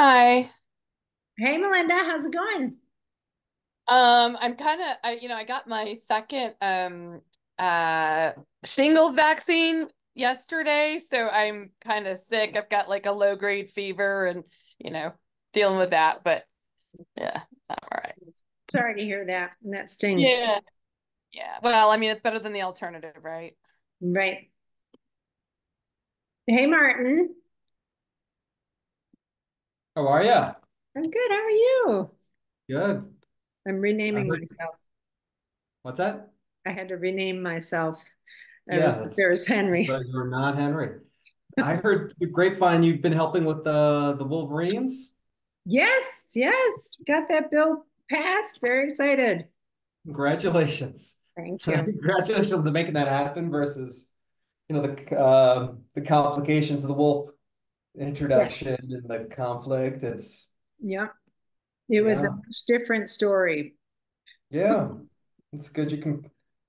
Hi. Hey Melinda, how's it going? I'm kind of I got my second shingles vaccine yesterday, so I'm kind of sick. I've got like a low grade fever and you know, dealing with that, but yeah, all right. Sorry to hear that. That stings. Yeah. Yeah. Well, I mean, it's better than the alternative, right? Right. Hey Martin. How are you? I'm good. How are you? Good. I'm I renaming heard, myself. what's that? I had to rename myself. Yeah, There's Henry. but you're not Henry. I heard the grapevine you've been helping with the Wolverines. Yes, yes. Got that bill passed. Very excited. Congratulations. Thank you. Congratulations on making that happen versus, the complications of the wolf Yes. introduction and the conflict. It's Yep. It was a yeah, much different story. yeah. It's good you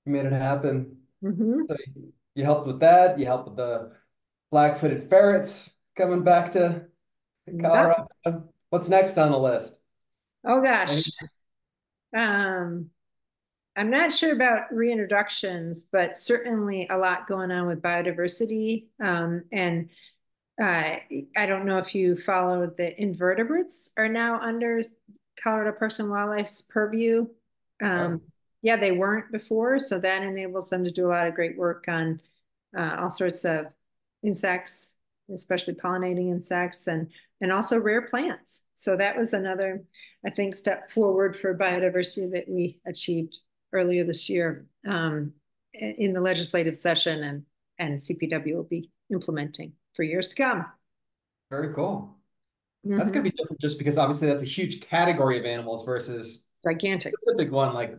made it happen. Hmm. So you helped with that. You helped with the black-footed ferrets coming back to Yep. Colorado. What's next on the list? Oh Any- gosh. Um, I'm not sure about reintroductions, but certainly a lot going on with biodiversity. And I don't know if you followed the invertebrates are now under Colorado Parks and Wildlife's purview. Um, Oh, yeah, they weren't before, so that enables them to do a lot of great work on all sorts of insects, especially pollinating insects and also rare plants. So that was another, I think, step forward for biodiversity that we achieved earlier this year in the legislative session, and CPW will be implementing for years to come. very cool. That's gonna Hmm. be different just because obviously that's a huge category of animals versus a Gigantic. specific one like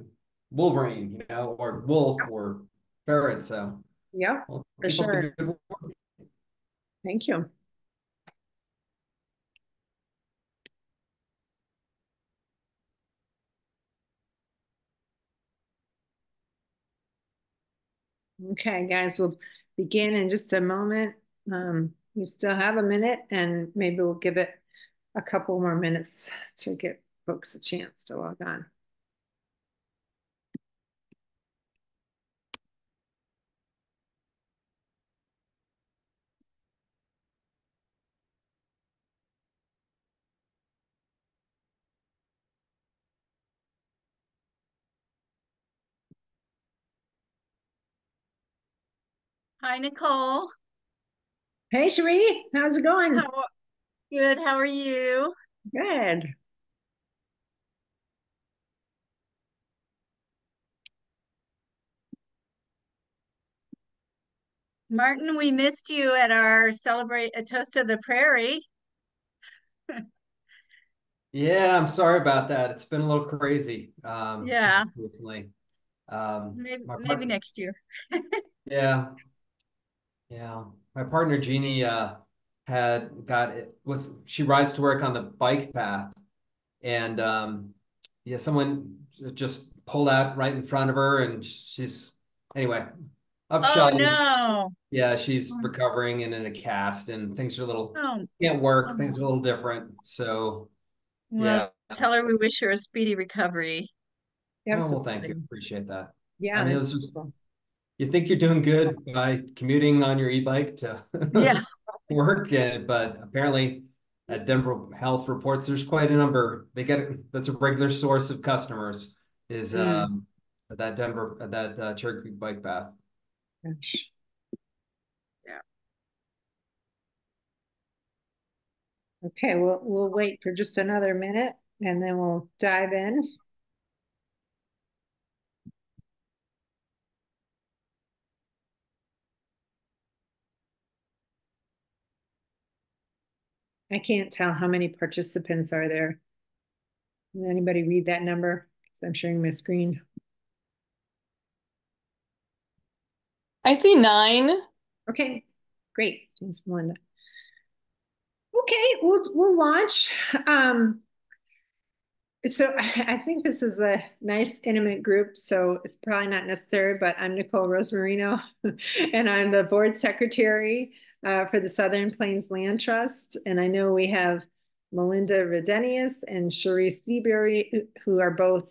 Wolverine, or wolf or ferret. So Yep, well, for keep up the sure. good work. Thank you. Okay, guys, we'll begin in just a moment. We still have a minute, and maybe we'll give it a couple more minutes to get folks a chance to log on. Hi, Nicole. Hey, Cherie, how's it going? How good? How are you? Good. Martin, we missed you at our celebrate a toast of the prairie. Yeah, I'm sorry about that. It's been a little crazy, just Yeah, recently. maybe My maybe partner, next year. yeah, yeah. My partner Jeannie had got it was she rides to work on the bike path and yeah, someone just pulled out right in front of her and she's anyway, Oh upshot is no. yeah, she's recovering and in a cast and things are a little Oh, can't work, things oh. are a little different. So Well, yeah. tell her we wish her a speedy recovery. Oh, well, thank you. Absolutely. Appreciate that. I Yeah, mean, it that's was just wonderful. you think you're doing good by commuting on your e-bike to Yeah. work, but apparently at Denver Health Reports, there's quite a number. They get it. That's a regular source of customers is Mm. that Cherry Creek bike path. Gosh. Yeah. Okay, we'll wait for just another minute and then we'll dive in. I can't tell how many participants are there. Can anybody read that number? Because I'm sharing my screen. I see 9. Okay, great. Thanks, Melinda. Okay, we'll launch. So I think this is a nice intimate group, so it's probably not necessary, but I'm Nicole Rosmarino and I'm the board secretary for the Southern Plains Land Trust. And I know we have Melinda Redenius and Cherie Seabury, who are both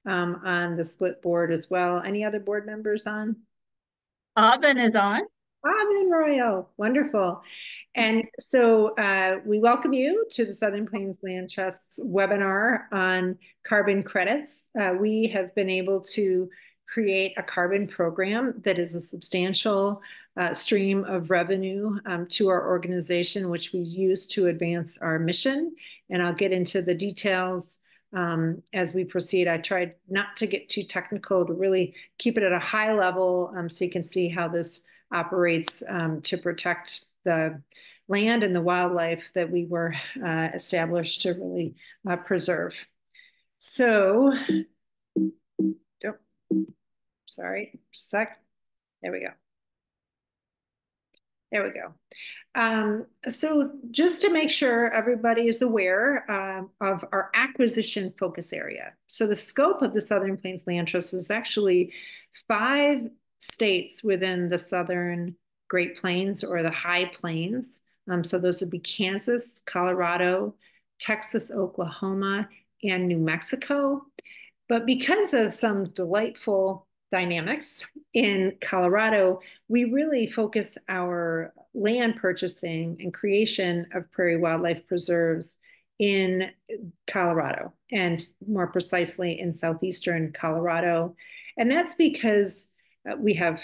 on the split board as well. Any other board members on? Aubin is on. Robin Royal, wonderful. And so we welcome you to the Southern Plains Land Trust's webinar on carbon credits. We have been able to create a carbon program that is a substantial stream of revenue to our organization, which we use to advance our mission. And I'll get into the details as we proceed. I tried not to get too technical, to really keep it at a high level so you can see how this operates to protect the land and the wildlife that we were established to really preserve. So, oh, sorry, sec. There we go. There we go. So just to make sure everybody is aware of our acquisition focus area. So the scope of the Southern Plains Land Trust is actually 5 states within the Southern Great Plains or the High Plains. So those would be Kansas, Colorado, Texas, Oklahoma, and New Mexico. But because of some delightful dynamics in Colorado, we really focus our land purchasing and creation of prairie wildlife preserves in Colorado, and more precisely in southeastern Colorado. And that's because we have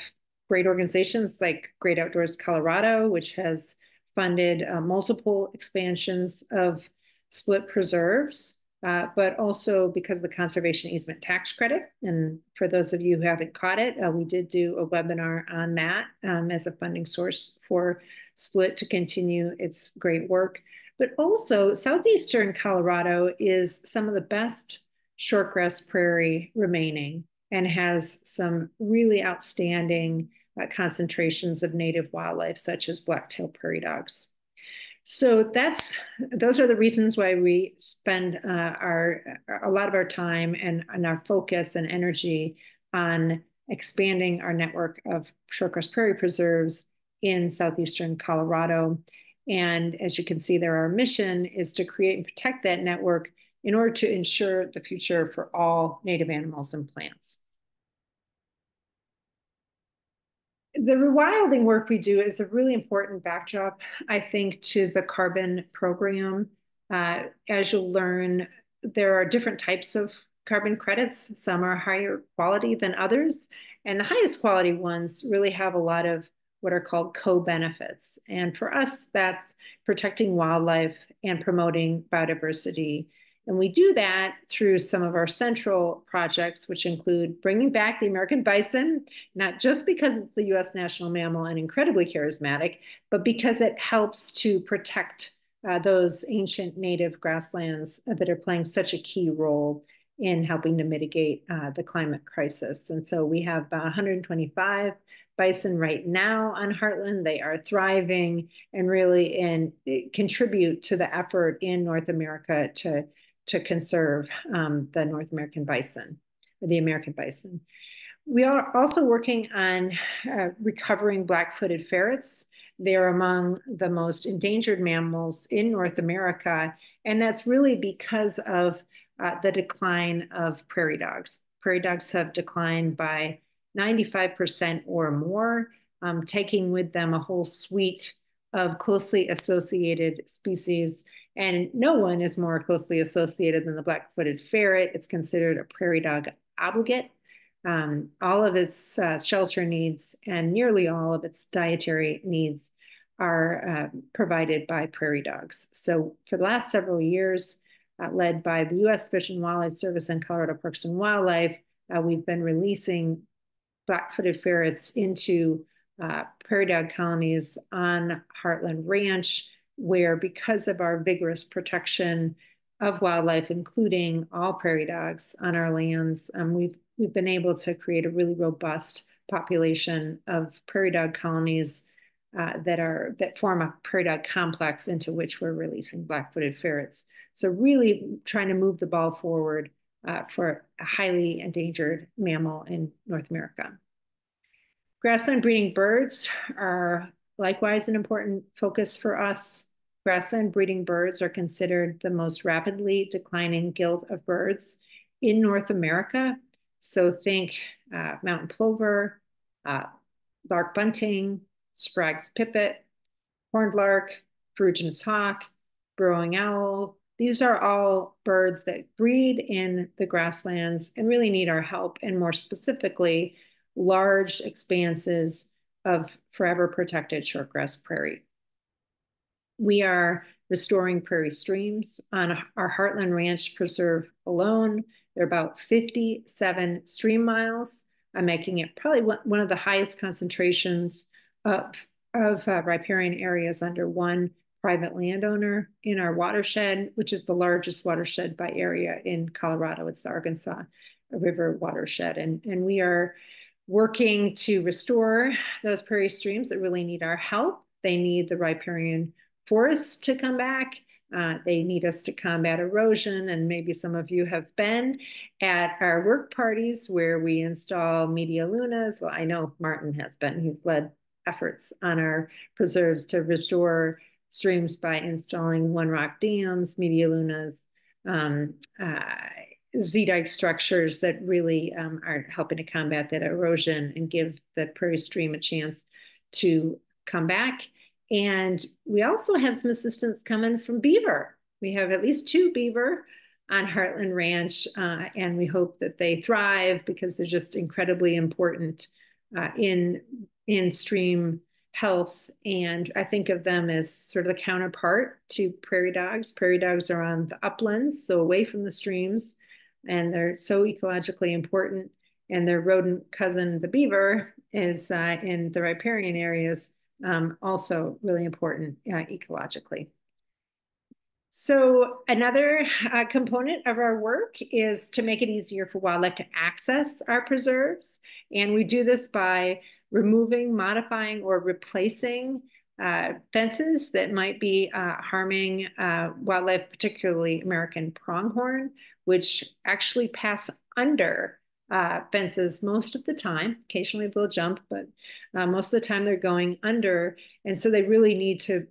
great organizations like Great Outdoors Colorado, which has funded multiple expansions of split preserves. But also because of the conservation easement tax credit. And for those of you who haven't caught it, we did do a webinar on that as a funding source for Split to continue its great work. But also southeastern Colorado is some of the best shortgrass prairie remaining and has some really outstanding concentrations of native wildlife, such as black-tailed prairie dogs. So those are the reasons why we spend a lot of our time and our focus and energy on expanding our network of shortgrass prairie preserves in southeastern Colorado. And as you can see there, our mission is to create and protect that network in order to ensure the future for all native animals and plants. The rewilding work we do is a really important backdrop, I think, to the carbon program. As you'll learn, there are different types of carbon credits. Some are higher quality than others, and the highest quality ones really have a lot of what are called co-benefits. And for us, that's protecting wildlife and promoting biodiversity. And we do that through some of our central projects, which include bringing back the American bison, not just because it's the US national mammal and incredibly charismatic, but because it helps to protect those ancient native grasslands that are playing such a key role in helping to mitigate the climate crisis. And so we have 125 bison right now on Heartland. They are thriving and really contribute to the effort in North America to conserve the North American bison, or the American bison. We are also working on recovering black-footed ferrets. They're among the most endangered mammals in North America, and that's really because of the decline of prairie dogs. Prairie dogs have declined by 95% or more, taking with them a whole suite of closely associated species. And no one is more closely associated than the black-footed ferret. It's considered a prairie dog obligate. All of its shelter needs and nearly all of its dietary needs are provided by prairie dogs. So for the last several years, led by the U.S. Fish and Wildlife Service and Colorado Parks and Wildlife, we've been releasing black-footed ferrets into prairie dog colonies on Heartland Ranch, where because of our vigorous protection of wildlife, including all prairie dogs on our lands, we've been able to create a really robust population of prairie dog colonies that form a prairie dog complex into which we're releasing black-footed ferrets. So really trying to move the ball forward for a highly endangered mammal in North America. Grassland breeding birds are likewise an important focus for us. grassland breeding birds are considered the most rapidly declining guild of birds in North America. So think mountain plover, lark bunting, Sprague's pipit, horned lark, Ferrugin's hawk, burrowing owl. These are all birds that breed in the grasslands and really need our help, and more specifically, large expanses of forever protected shortgrass prairie. We are restoring prairie streams on our Heartland Ranch Preserve alone. There are about 57 stream miles. I'm making it probably one of the highest concentrations of riparian areas under one private landowner in our watershed, which is the largest watershed by area in Colorado. It's the Arkansas River watershed. And we are working to restore those prairie streams that really need our help. They need the riparian forests to come back. They need us to combat erosion, and maybe some of you have been at our work parties where we install media lunas. Well, I know Martin has been. He's led efforts on our preserves to restore streams by installing one rock dams, media lunas, Z-dike structures that really are helping to combat that erosion and give the prairie stream a chance to come back. And we also have some assistance coming from beaver. We have at least 2 beaver on Heartland Ranch, and we hope that they thrive because they're just incredibly important in stream health. And I think of them as sort of the counterpart to prairie dogs. Prairie dogs are on the uplands, so away from the streams, and they're so ecologically important. And their rodent cousin, the beaver, is in the riparian areas, also really important ecologically. So another component of our work is to make it easier for wildlife to access our preserves. And we do this by removing, modifying, or replacing fences that might be harming wildlife, particularly American pronghorn, which actually pass under fences most of the time. Occasionally they'll jump, but most of the time they're going under. And so they really need to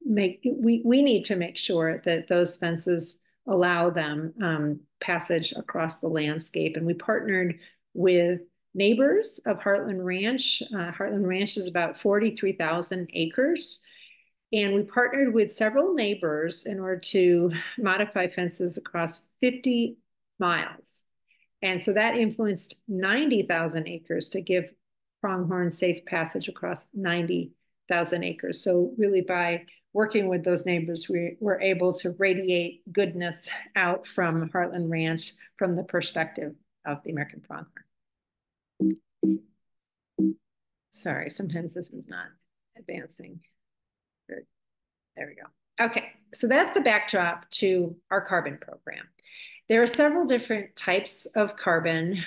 we need to make sure that those fences allow them passage across the landscape. And we partnered with neighbors of Heartland Ranch. Heartland Ranch is about 43,000 acres. And we partnered with several neighbors in order to modify fences across 50 miles. And so that influenced 90,000 acres to give pronghorn safe passage across 90,000 acres. So really by working with those neighbors, we were able to radiate goodness out from Heartland Ranch from the perspective of the American pronghorn. Sorry, sometimes this is not advancing. There we go. Okay, so that's the backdrop to our carbon program. There are several different types of carbon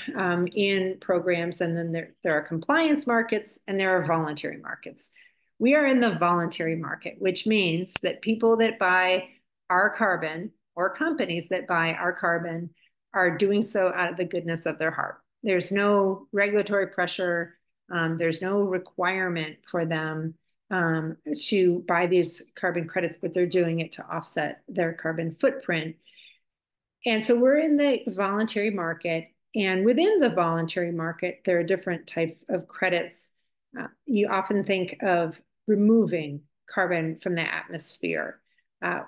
in programs, and then there are compliance markets and there are voluntary markets. We are in the voluntary market, which means that people that buy our carbon or companies that buy our carbon are doing so out of the goodness of their heart. There's no regulatory pressure. There's no requirement for them to buy these carbon credits, but they're doing it to offset their carbon footprint. And so we're in the voluntary market, and within the voluntary market, there are different types of credits. You often think of removing carbon from the atmosphere.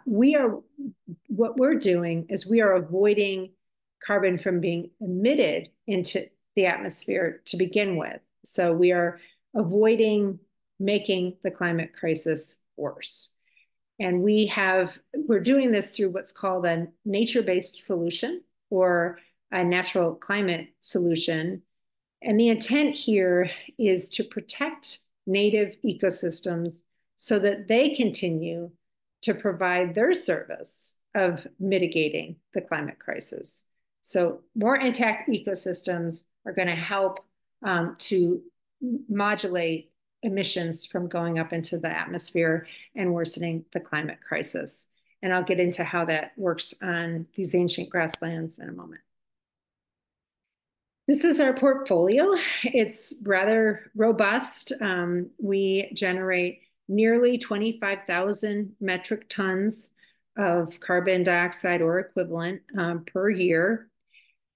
What we're doing is we are avoiding carbon from being emitted into the atmosphere to begin with. So we are avoiding making the climate crisis worse. And we're doing this through what's called a nature-based solution or a natural climate solution. And the intent here is to protect native ecosystems so that they continue to provide their service of mitigating the climate crisis. So more intact ecosystems are going to help to modulate emissions from going up into the atmosphere and worsening the climate crisis. And I'll get into how that works on these ancient grasslands in a moment. This is our portfolio. It's rather robust. We generate nearly 25,000 metric tons of carbon dioxide or equivalent per year.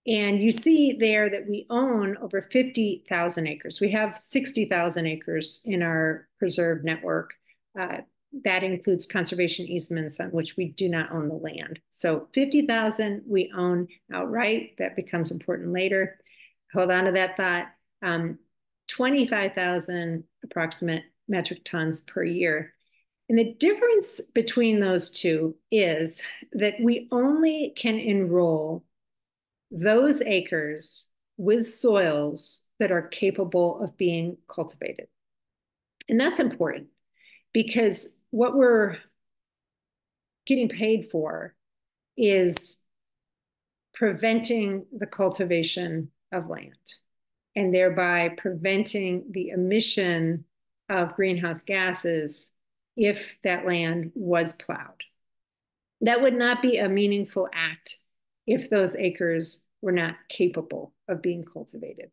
And you see there that we own over 50,000 acres. We have 60,000 acres in our preserve network. That includes conservation easements on which we do not own the land. So 50,000 we own outright. That becomes important later. Hold on to that thought. 25,000 approximate metric tons per year. And the difference between those two is that we only can enroll those acres with soils that are capable of being cultivated. And that's important because what we're getting paid for is preventing the cultivation of land and thereby preventing the emission of greenhouse gases if that land was plowed. That would not be a meaningful act if those acres were not capable of being cultivated.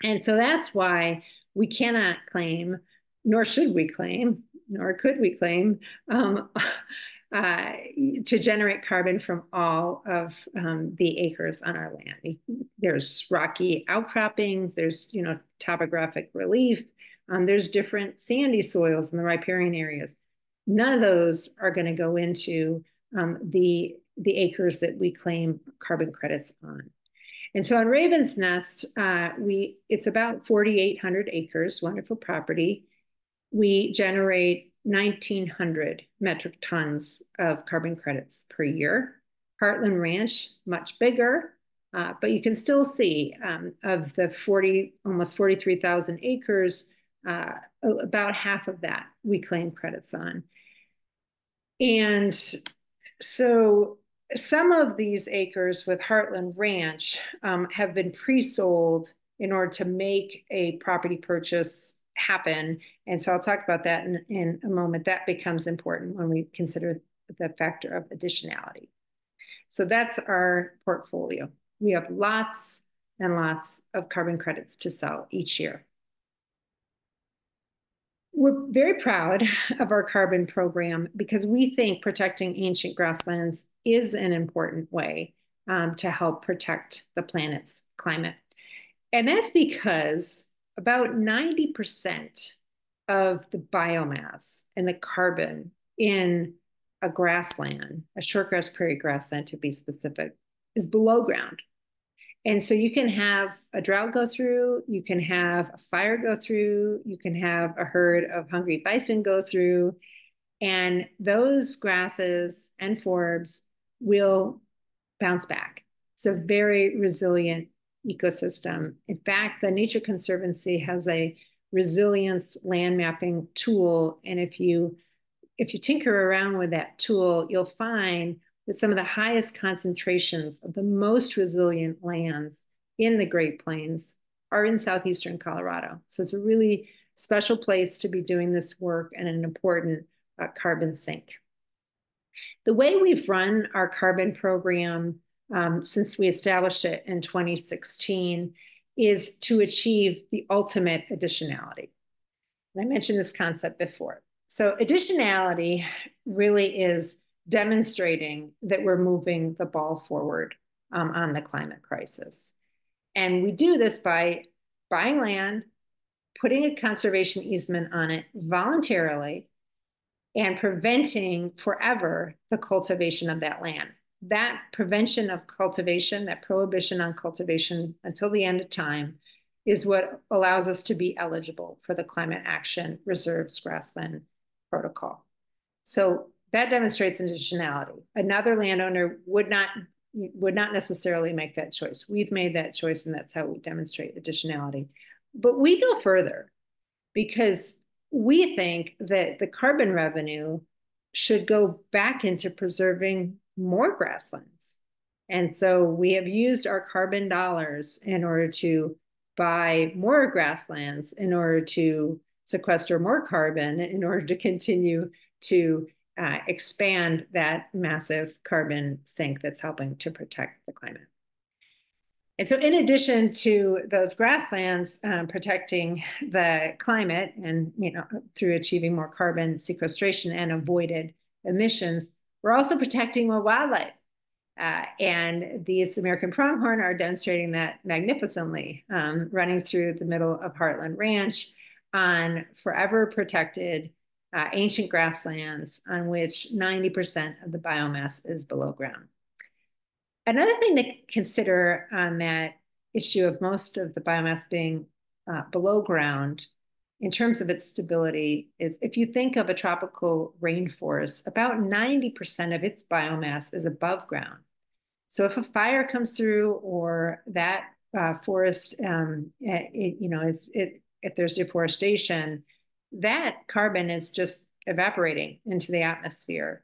And so that's why we cannot claim, nor should we claim, nor could we claim to generate carbon from all of the acres on our land. There's rocky outcroppings, there's topographic relief, there's different sandy soils in the riparian areas. None of those are going to go into the acres that we claim carbon credits on. And so on Raven's Nest, it's about 4,800 acres, wonderful property. We generate 1,900 metric tons of carbon credits per year. Heartland Ranch, much bigger, but you can still see of the almost 43,000 acres, about half of that we claim credits on. And so some of these acres with Heartland Ranch have been pre-sold in order to make a property purchase happen. And so I'll talk about that in a moment. That becomes important when we consider the factor of additionality. So that's our portfolio. We have lots and lots of carbon credits to sell each year. We're very proud of our carbon program because we think protecting ancient grasslands is an important way to help protect the planet's climate. And that's because about 90% of the biomass and the carbon in a grassland, a shortgrass prairie grassland to be specific, is below ground. And so you can have a drought go through, you can have a fire go through, you can have a herd of hungry bison go through, and those grasses and forbs will bounce back. It's a very resilient ecosystem. In fact, the Nature Conservancy has a resilience land mapping tool, and if you tinker around with that tool, you'll find that some of the highest concentrations of the most resilient lands in the Great Plains are in southeastern Colorado. So it's a really special place to be doing this work and an important carbon sink. The way we've run our carbon program since we established it in 2016 is to achieve the ultimate additionality. And I mentioned this concept before. So additionality really is demonstrating that we're moving the ball forward on the climate crisis. And we do this by buying land, putting a conservation easement on it voluntarily, and preventing forever the cultivation of that land. That prevention of cultivation, that prohibition on cultivation until the end of time, is what allows us to be eligible for the Climate Action Reserves Grassland Protocol. So that demonstrates additionality. Another landowner would not necessarily make that choice. We've made that choice, and that's how we demonstrate additionality. But we go further because we think that the carbon revenue should go back into preserving more grasslands. And so we have used our carbon dollars in order to buy more grasslands, in order to sequester more carbon, in order to continue to expand that massive carbon sink that's helping to protect the climate. And so in addition to those grasslands protecting the climate and, through achieving more carbon sequestration and avoided emissions, we're also protecting more wildlife. And these American pronghorn are demonstrating that magnificently, running through the middle of Heartland Ranch on forever protected ancient grasslands on which 90% of the biomass is below ground. Another thing to consider on that issue of most of the biomass being below ground in terms of its stability is if you think of a tropical rainforest, about 90% of its biomass is above ground. So if a fire comes through or that forest, if there's deforestation, that carbon is just evaporating into the atmosphere.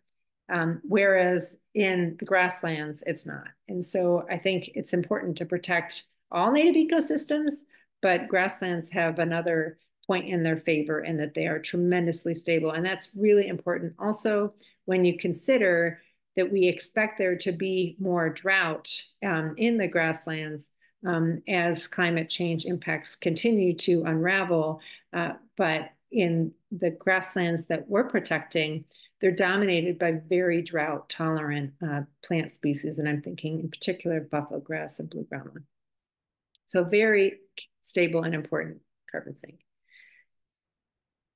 Whereas in the grasslands, it's not. And so I think it's important to protect all native ecosystems, but grasslands have another point in their favor in that they are tremendously stable. And that's really important also when you consider that we expect there to be more drought in the grasslands as climate change impacts continue to unravel. But in the grasslands that we're protecting, they're dominated by very drought tolerant plant species. And I'm thinking in particular buffalo grass and blue groundwood. So very stable and important carbon sink.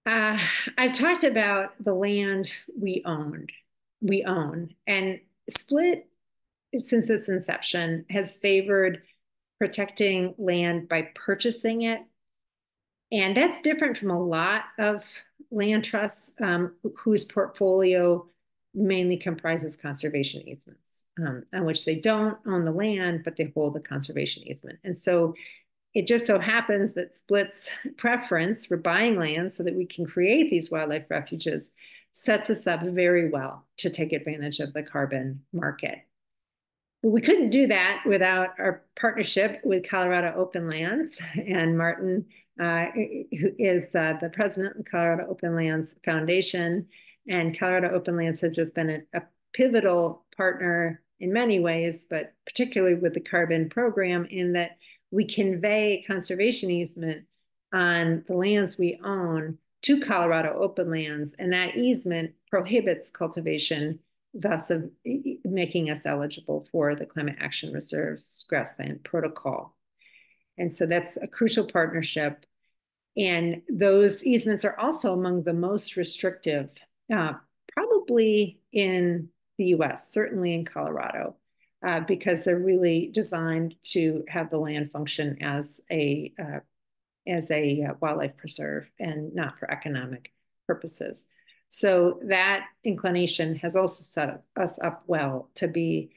I've talked about the land we own, and Split, since its inception, has favored protecting land by purchasing it. And that's different from a lot of land trusts whose portfolio mainly comprises conservation easements, on which they don't own the land, but they hold the conservation easement. And so it just so happens that Split's preference for buying land so that we can create these wildlife refuges sets us up very well to take advantage of the carbon market. But we couldn't do that without our partnership with Colorado Open Lands, and Martin, who is the president of the Colorado Open Lands Foundation. And Colorado Open Lands has just been a pivotal partner in many ways, but particularly with the carbon program, in that we convey conservation easement on the lands we own to Colorado Open Lands, and that easement prohibits cultivation, thus making us eligible for the Climate Action Reserve's grassland protocol. And so that's a crucial partnership. And those easements are also among the most restrictive, probably in the US, certainly in Colorado, because they're really designed to have the land function as a wildlife preserve and not for economic purposes. So that inclination has also set us up well to be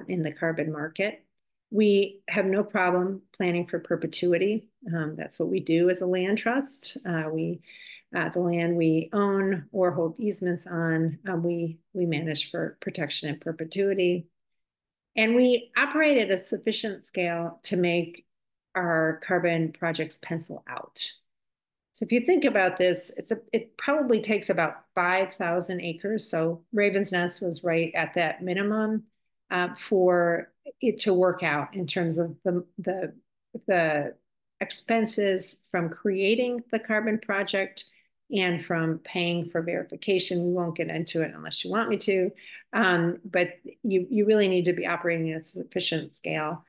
in the carbon market. We have no problem planning for perpetuity. That's what we do as a land trust. The land we own or hold easements on, we manage for protection and perpetuity. And we operate at a sufficient scale to make our carbon projects pencil out. So if you think about this, it probably takes about 5,000 acres. So Raven's Nest was right at that minimum for it to work out in terms of the expenses from creating the carbon project and from paying for verification. We won't get into it unless you want me to, but you really need to be operating at a sufficient scale.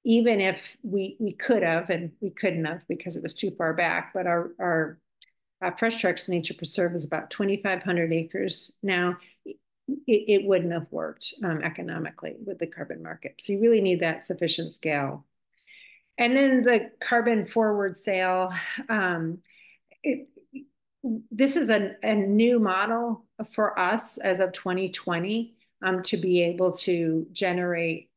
Even if we could have, and we couldn't have because it was too far back, but our Fresh Tracks Nature Preserve is about 2,500 acres now. It wouldn't have worked economically with the carbon market. So you really need that sufficient scale. And then the carbon forward sale, this is a new model for us as of 2020 to be able to generate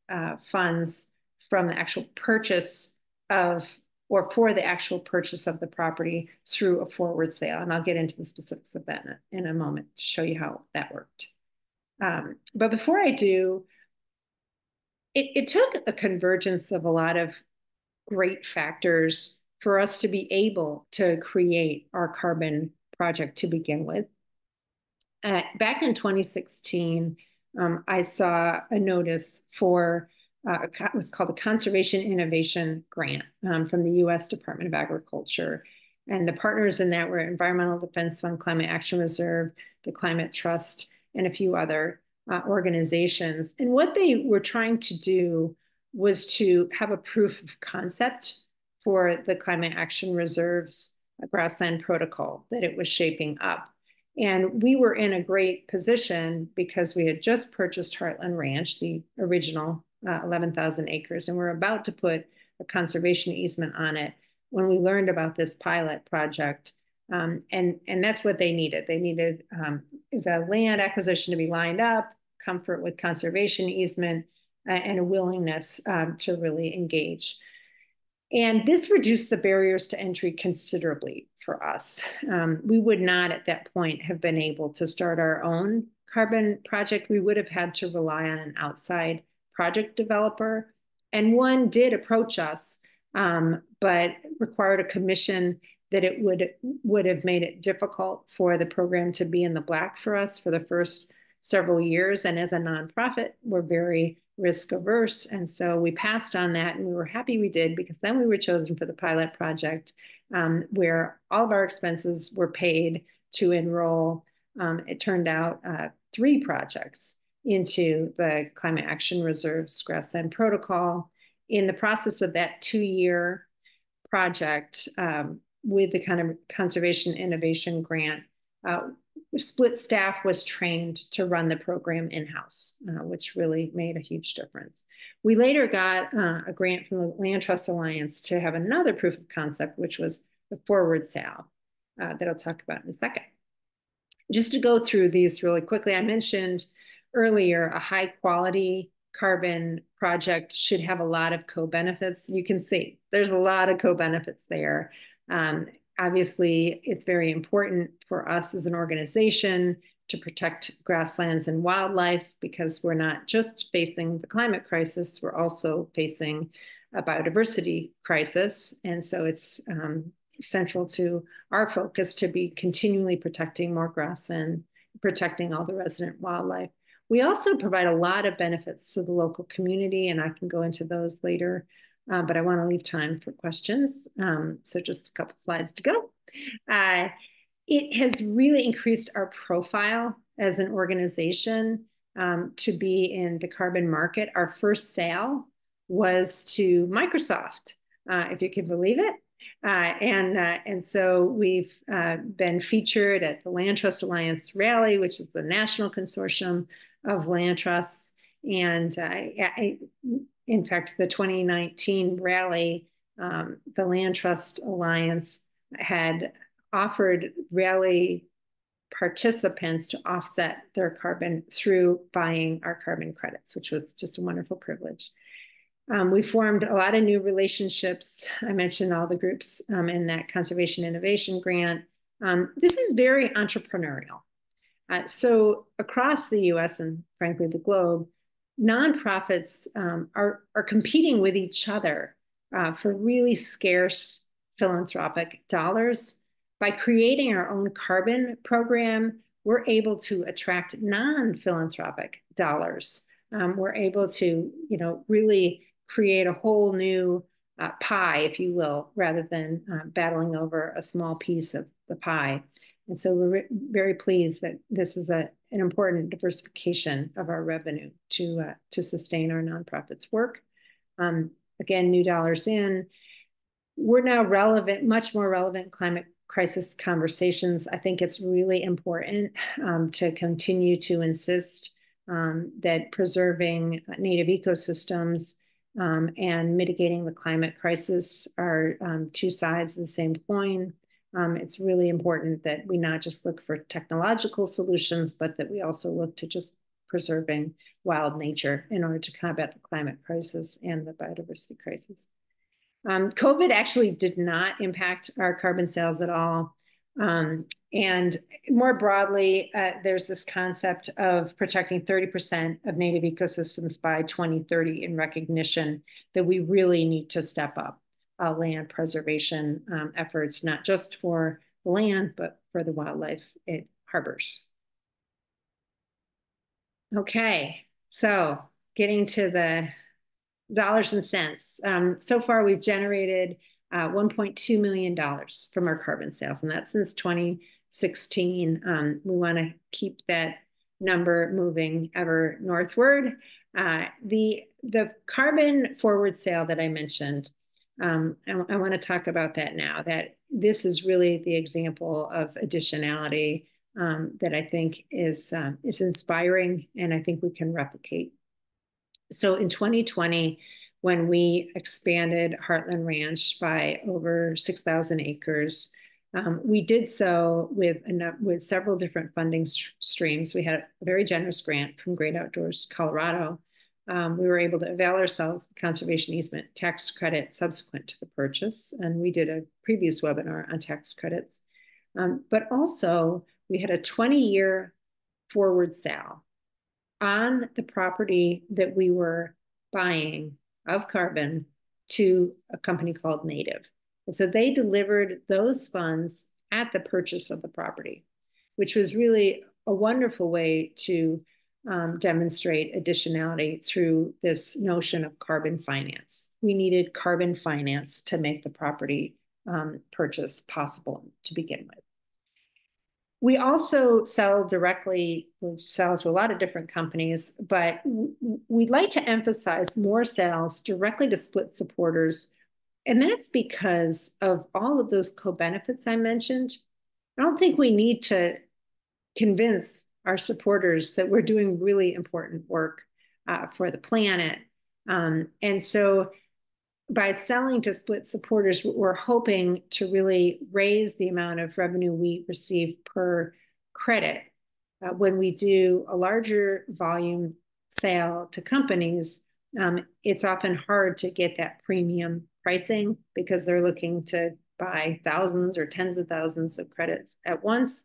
funds from the actual purchase of, or for the actual purchase of the property through a forward sale. And I'll get into the specifics of that in a moment to show you how that worked. But before I do, it took a convergence of a lot of great factors for us to be able to create our carbon project to begin with. Back in 2016, I saw a notice for what's called a Conservation Innovation Grant from the U.S. Department of Agriculture. And the partners in that were Environmental Defense Fund, Climate Action Reserve, the Climate Trust, and a few other organizations. And what they were trying to do was to have a proof of concept for the Climate Action Reserve's grassland protocol that it was shaping up. And we were in a great position because we had just purchased Heartland Ranch, the original 11,000 acres, and we're about to put a conservation easement on it when we learned about this pilot project. And that's what they needed. They needed the land acquisition to be lined up, comfort with conservation easement, and a willingness to really engage. And this reduced the barriers to entry considerably for us. We would not at that point have been able to start our own carbon project. We would have had to rely on an outside project developer. And one did approach us, but required a commission that it would have made it difficult for the program to be in the black for us for the first several years. And as a nonprofit, we're very risk averse. And so we passed on that, and we were happy we did, because then we were chosen for the pilot project, where all of our expenses were paid to enroll. It turned out 3 projects into the Climate Action Reserve's grassland protocol. In the process of that 2-year project, with the kind of Conservation Innovation Grant, split staff was trained to run the program in-house, which really made a huge difference. We later got a grant from the Land Trust Alliance to have another proof of concept, which was the forward sale that I'll talk about in a second. Just to go through these really quickly, I mentioned earlier a high quality carbon project should have a lot of co-benefits. You can see there's a lot of co-benefits there. Obviously, it's very important for us as an organization to protect grasslands and wildlife, because we're not just facing the climate crisis, we're also facing a biodiversity crisis. And so it's central to our focus to be continually protecting more grassland, protecting all the resident wildlife. We also provide a lot of benefits to the local community, and I can go into those later. But I want to leave time for questions. So just a couple slides to go. It has really increased our profile as an organization to be in the carbon market. Our first sale was to Microsoft, if you can believe it. And so we've been featured at the Land Trust Alliance Rally, which is the national consortium of land trusts. And in fact, the 2019 rally, the Land Trust Alliance had offered rally participants to offset their carbon through buying our carbon credits, which was just a wonderful privilege. We formed a lot of new relationships. I mentioned all the groups in that Conservation Innovation Grant. This is very entrepreneurial. So across the US and frankly the globe, nonprofits are competing with each other for really scarce philanthropic dollars. By creating our own carbon program, we're able to attract non-philanthropic dollars. We're able to, really create a whole new pie, if you will, rather than battling over a small piece of the pie. And so we're very pleased that this is an important diversification of our revenue to sustain our nonprofits' work. Again, new dollars in. We're now relevant, much more relevant in climate crisis conversations. I think it's really important to continue to insist that preserving native ecosystems and mitigating the climate crisis are 2 sides of the same coin. It's really important that we not just look for technological solutions, but that we also look to just preserving wild nature in order to combat the climate crisis and the biodiversity crisis. COVID actually did not impact our carbon sales at all. And more broadly, there's this concept of protecting 30% of native ecosystems by 2030 in recognition that we really need to step up land preservation efforts, not just for the land, but for the wildlife it harbors. Okay, so getting to the dollars and cents. So far, we've generated $1.2 million from our carbon sales, and that's since 2016. We want to keep that number moving ever northward. The carbon forward sale that I mentioned, I want to talk about that now. That this is really the example of additionality that I think is inspiring, and I think we can replicate. So in 2020, when we expanded Heartland Ranch by over 6,000 acres, we did so with several different funding streams. We had a very generous grant from Great Outdoors Colorado. We were able to avail ourselves of the conservation easement tax credit subsequent to the purchase, and we did a previous webinar on tax credits. But also, we had a 20-year forward sale on the property that we were buying of carbon to a company called Native. And so they delivered those funds at the purchase of the property, which was really a wonderful way to demonstrate additionality through this notion of carbon finance. We needed carbon finance to make the property purchase possible to begin with. We also sell directly, we sell to a lot of different companies, but we'd like to emphasize more sales directly to split supporters. And that's because of all of those co-benefits I mentioned. I don't think we need to convince our supporters that we're doing really important work for the planet. And so by selling to split supporters, we're hoping to really raise the amount of revenue we receive per credit. When we do a larger volume sale to companies, it's often hard to get that premium pricing because they're looking to buy thousands or tens of thousands of credits at once.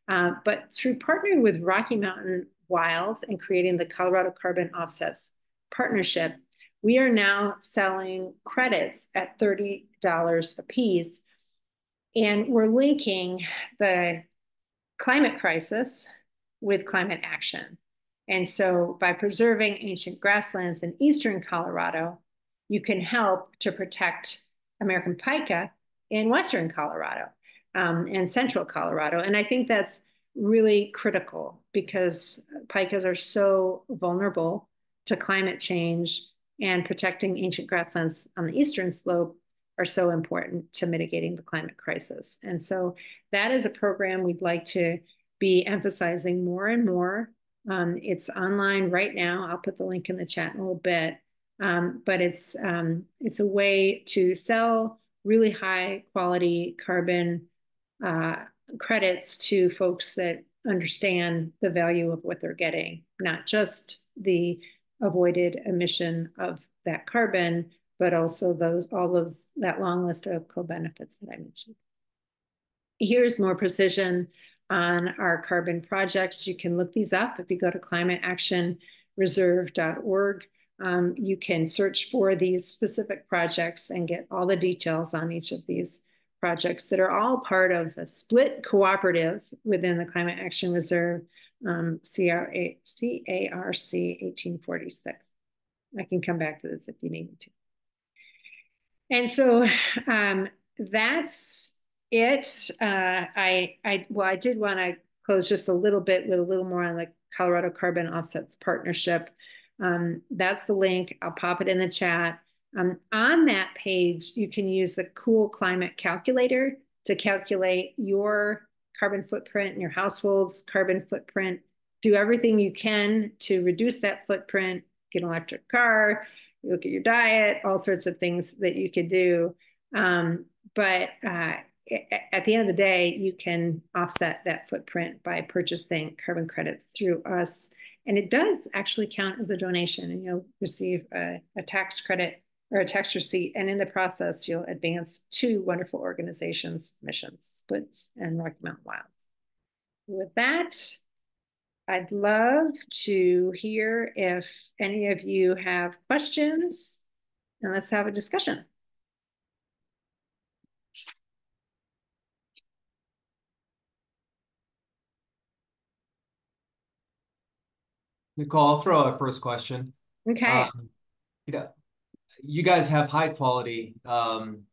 But through partnering with Rocky Mountain Wilds and creating the Colorado Carbon Offsets Partnership, we are now selling credits at $30 a piece. And we're linking the climate crisis with climate action. And so by preserving ancient grasslands in eastern Colorado, you can help to protect American pika in western Colorado and central Colorado. And I think that's really critical because pikas are so vulnerable to climate change, and protecting ancient grasslands on the eastern slope are so important to mitigating the climate crisis. And so that is a program we'd like to be emphasizing more and more. It's online right now. I'll put the link in the chat in a little bit. But it's a way to sell really high quality carbon credits to folks that understand the value of what they're getting, not just the avoided emission of that carbon, but also that long list of co-benefits that I mentioned. Here's more precision on our carbon projects. You can look these up if you go to climateactionreserve.org. You can search for these specific projects and get all the details on each of these projects that are all part of a split cooperative within the Climate Action Reserve, CARC 1846. I can come back to this if you need me to. And so that's it. I did want to close just a little bit with a little more on the Colorado Carbon Offsets Partnership. That's the link. I'll pop it in the chat. On that page, you can use the Cool Climate Calculator to calculate your carbon footprint and your household's carbon footprint. Do everything you can to reduce that footprint, get an electric car, look at your diet, all sorts of things that you could do. But at the end of the day, you can offset that footprint by purchasing carbon credits through us. And it does actually count as a donation, and you'll receive a tax credit or a tax receipt. And in the process, you'll advance two wonderful organizations' missions, Splits and Rocky Mountain Wilds. With that, I'd love to hear if any of you have questions, and let's have a discussion. Nicole, I'll throw out a first question. Okay. You know, you guys have high quality carbon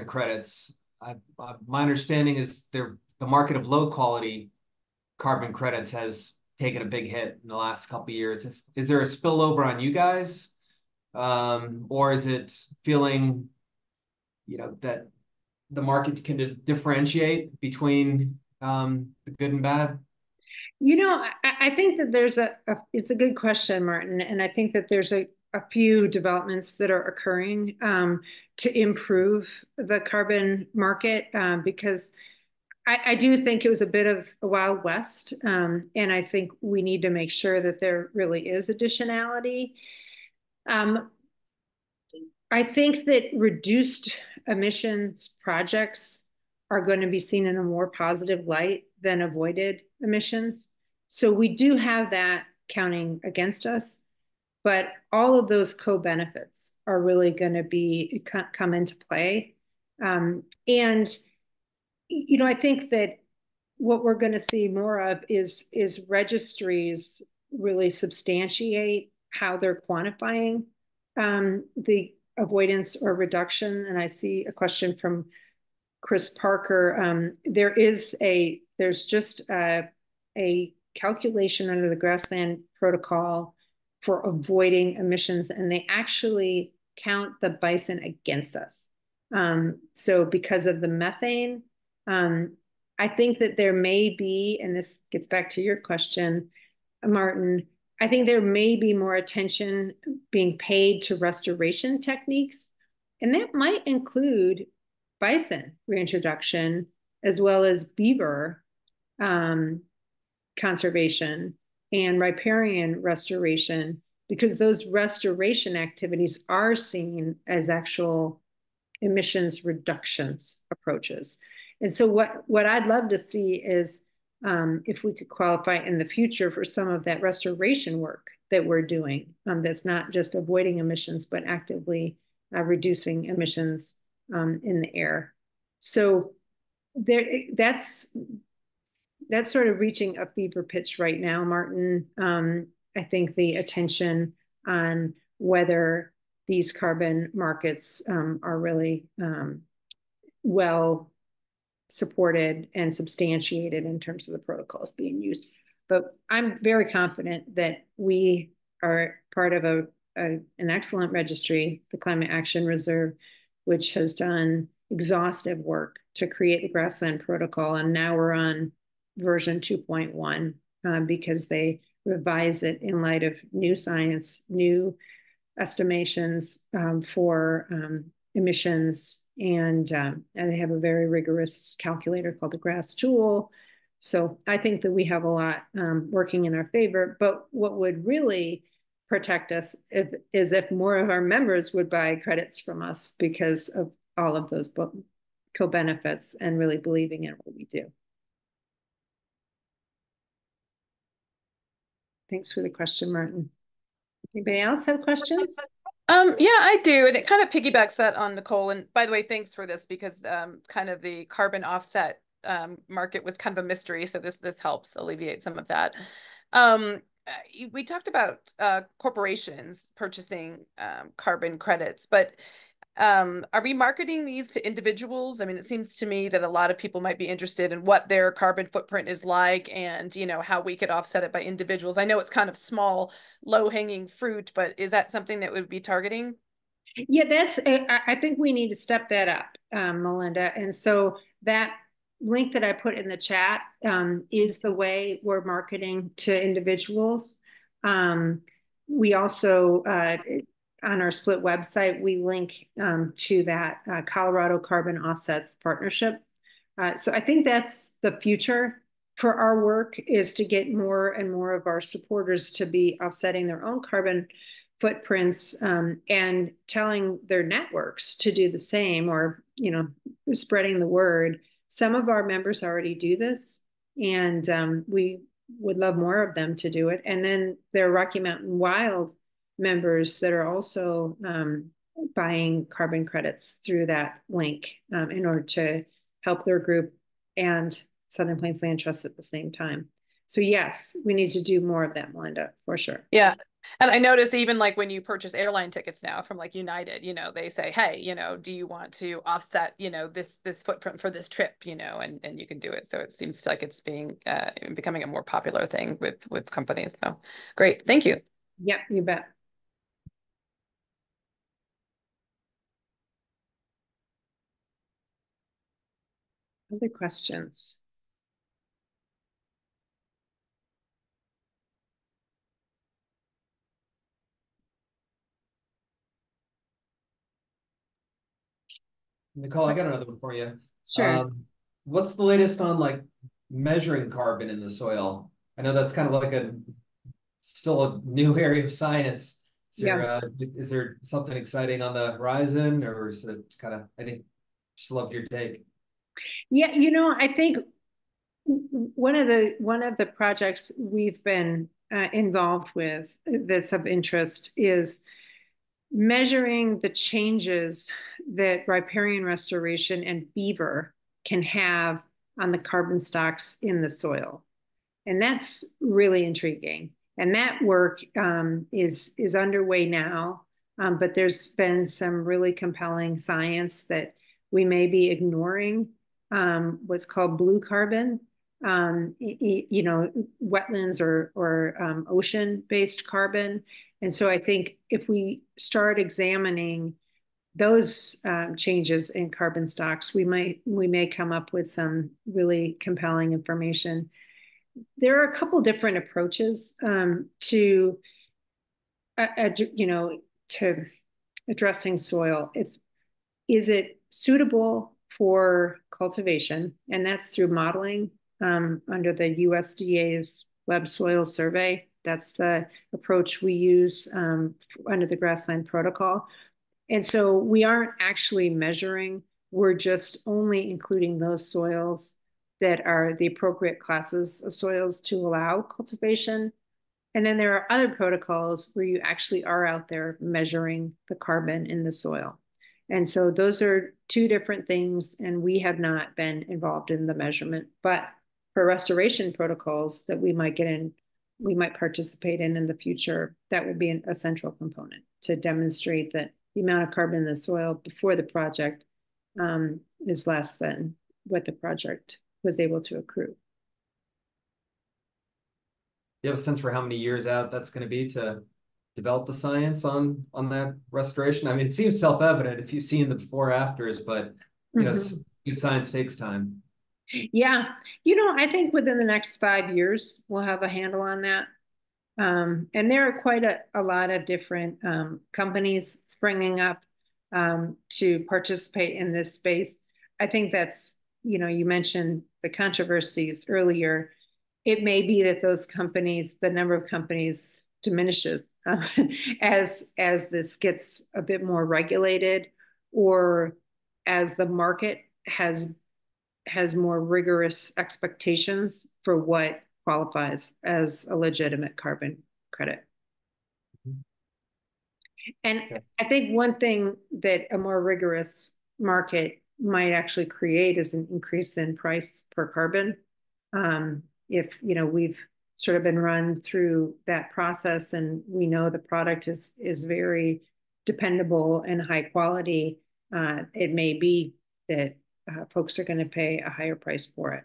credits. My understanding is the market of low quality carbon credits has taken a big hit in the last couple of years. Is there a spillover on you guys? Or is it feeling, that the market can differentiate between the good and bad? I think that it's a good question, Martin, and I think that there's a few developments that are occurring to improve the carbon market because I do think it was a bit of a Wild West, and I think we need to make sure that there really is additionality. I think that reduced emissions projects are going to be seen in a more positive light than avoided emissions. So we do have that counting against us, but all of those co-benefits are really going to come into play. And I think that what we're going to see more of is registries really substantiate how they're quantifying the avoidance or reduction. And I see a question from Chris Parker. There's just a calculation under the Grassland Protocol for avoiding emissions, and they actually count the bison against us. So because of the methane, I think that there may be, and this gets back to your question, Martin, I think there may be more attention being paid to restoration techniques, and that might include bison reintroduction as well as beaver conservation and riparian restoration, because those restoration activities are seen as actual emissions reductions approaches. And so what I'd love to see is if we could qualify in the future for some of that restoration work that we're doing, that's not just avoiding emissions, but actively reducing emissions in the air. So that's sort of reaching a fever pitch right now, Martin. I think the attention on whether these carbon markets are really well supported and substantiated in terms of the protocols being used. But I'm very confident that we are part of an excellent registry, the Climate Action Reserve, which has done exhaustive work to create the Grassland Protocol. And now we're on version 2.1 because they revise it in light of new science, new estimations for emissions, and they have a very rigorous calculator called the GRASS tool. So I think that we have a lot working in our favor. But what would really protect us is if more of our members would buy credits from us because of all of those co-benefits and really believing in what we do. Thanks for the question, Martin. Anybody else have questions? Yeah, I do. And it kind of piggybacks that on Nicole. And by the way, thanks for this because kind of the carbon offset market was kind of a mystery. So this helps alleviate some of that. We talked about corporations purchasing carbon credits, but are we marketing these to individuals? I mean, it seems to me that a lot of people might be interested in what their carbon footprint is like and, how we could offset it by individuals. I know it's kind of small, low-hanging fruit, but is that something that would be targeting? Yeah, I think we need to step that up, Melinda. And so that link that I put in the chat is the way we're marketing to individuals. We also, on our split website, we link to that Colorado Carbon Offsets Partnership. So I think that's the future for our work, is to get more and more of our supporters to be offsetting their own carbon footprints and telling their networks to do the same, or spreading the word. Some of our members already do this, and we would love more of them to do it. And then there are Rocky Mountain Wild members that are also buying carbon credits through that link in order to help their group and Southern Plains Land Trust at the same time. So yes, we need to do more of that, Melinda, for sure. Yeah. And I notice even like when you purchase airline tickets now from like United, they say, hey, do you want to offset, this footprint for this trip, and you can do it. So it seems like it's becoming a more popular thing with companies. So great. Thank you. Yep, you bet. Other questions? Nicole, I got another one for you. Sure. What's the latest on like measuring carbon in the soil? I know that's kind of like still a new area of science. Yeah. Is there something exciting on the horizon, or is it kind of, I think, just love your take. Yeah, I think one of the projects we've been involved with that's of interest is measuring the changes that riparian restoration and beaver can have on the carbon stocks in the soil. And that's really intriguing. And that work is underway now, but there's been some really compelling science that we may be ignoring, what's called blue carbon, wetlands or ocean-based carbon. And so I think if we start examining those changes in carbon stocks, we may come up with some really compelling information. There are a couple different approaches to to addressing soil. Is it suitable for cultivation? And that's through modeling under the USDA's Web Soil Survey. That's the approach we use under the grassland protocol. And so we aren't actually measuring, we're just only including those soils that are the appropriate classes of soils to allow cultivation. And then there are other protocols where you actually are out there measuring the carbon in the soil. And so those are two different things, and we have not been involved in the measurement. But for restoration protocols that we might participate in the future, that will be a central component to demonstrate that the amount of carbon in the soil before the project is less than what the project was able to accrue. You have a sense for how many years out that's going to be to develop the science on that restoration? I mean, it seems self-evident if you've seen the before afters, but good science takes time. Yeah, I think within the next 5 years we'll have a handle on that. And there are quite a lot of different companies springing up to participate in this space. I think that's, you mentioned the controversies earlier. It may be that the number of companies diminishes as this gets a bit more regulated, or as the market has more rigorous expectations for what qualifies as a legitimate carbon credit. And I think one thing that a more rigorous market might actually create is an increase in price per carbon. If we've sort of been run through that process and we know the product is very dependable and high quality, it may be that folks are going to pay a higher price for it.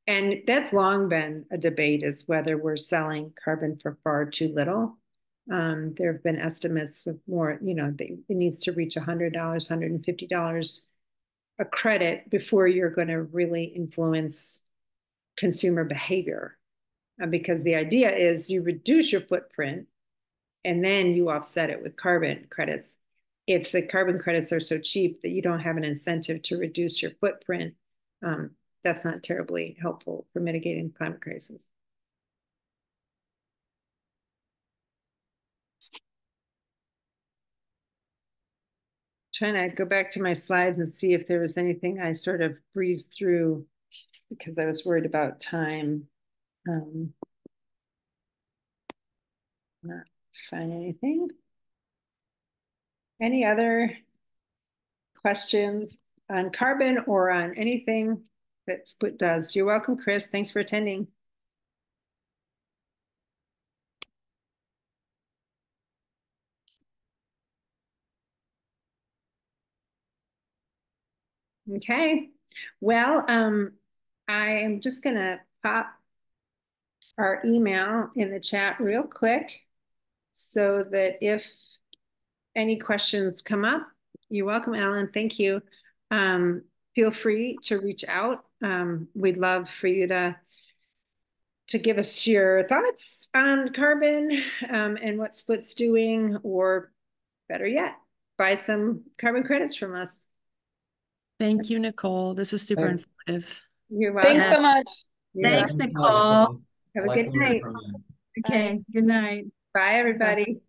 And that's long been a debate, is whether we're selling carbon for far too little. There have been estimates of more, it needs to reach $100, $150 a credit before you're going to really influence consumer behavior. Because the idea is you reduce your footprint and then you offset it with carbon credits. If the carbon credits are so cheap that you don't have an incentive to reduce your footprint, that's not terribly helpful for mitigating the climate crisis. Trying to go back to my slides and see if there was anything I sort of breezed through because I was worried about time. Not find anything. Any other questions on carbon or on anything that Split does? You're welcome, Chris. Thanks for attending. Okay. Well, I am just gonna pop our email in the chat real quick so that if any questions come up, you're welcome, Alan. Thank you. Feel free to reach out. We'd love for you to give us your thoughts on carbon and what Split's doing, or better yet, buy some carbon credits from us. Thank you, Nicole. This is super informative. You're welcome. Thanks so much. Thanks, Nicole. Have a good night. Okay, good night. Bye, everybody.